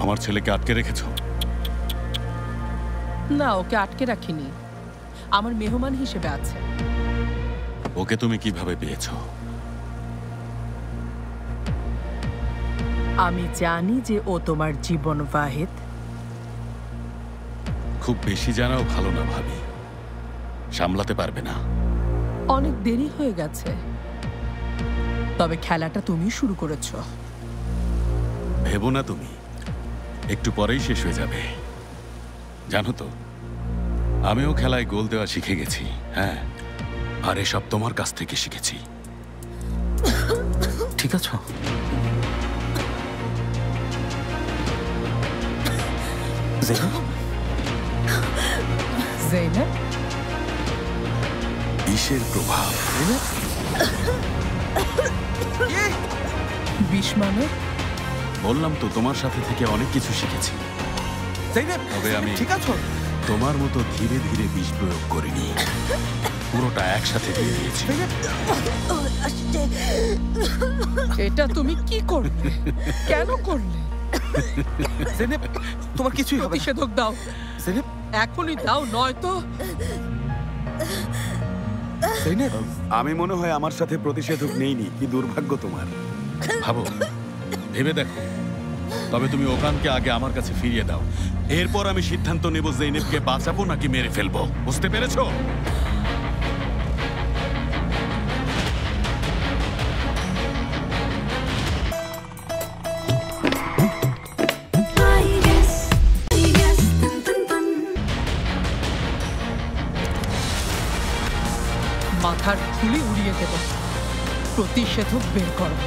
আমার ছেলেকে আটকে রেখেছো? না, ওকে আটকে রাখিনি, আমার মেহমান হিসেবে আছে। ওকে তুমি কিভাবে পেয়েছো? আমি জানি যে ও তোমার জীবন ওয়াহিদ। খুব বেশি জানাও ভালো না ভাবি, সামলাতে পারবে না। অনেক দেরি হয়ে গেছে, তবে খেলাটা তুমি শুরু করেছো। ভেবো না তুমি, একটু পরেই শেষ হয়ে যাবে। জানো তো, আমিও খেলায় গোল দেওয়া শিখে গেছি। হ্যাঁ, আর এসব তোমার কাছ থেকে শিখেছি। ঠিক আছে? জেনেব, বিষের প্রভাব। বিষ মানে? বললাম তো, তোমার সাথে থেকে অনেক কিছু শিখেছি। তবে আমি ঠিক আছে? তোমার মতো ধীরে ধীরে বিষ প্রয়োগ করিনি, পুরোটা একসাথে দিয়ে দিয়েছি। এটা তুমি কি করলে? কেন করলে? জেনেব, তোমার কিছুই হবে না। প্রতিষেধক দাও জেনেব, এখনই দাও, নয়তো। জেনেব, আমি মনে হয় আমার সাথে প্রতিষেধক নেইনি। কি দুর্ভাগ্য তোমার। ভাবো, ভেবে দেখো। তবে তুমি ওখানকে আগে আমার কাছে ফিরিয়ে দাও, এরপর আমি সিদ্ধান্ত নেব জেনেবকে বাঁচাবো নাকি মেরে ফেলবো। বুঝতে পেরেছো? মাথার খুলি উড়িয়ে দেব। প্রতিষেধক বের করো।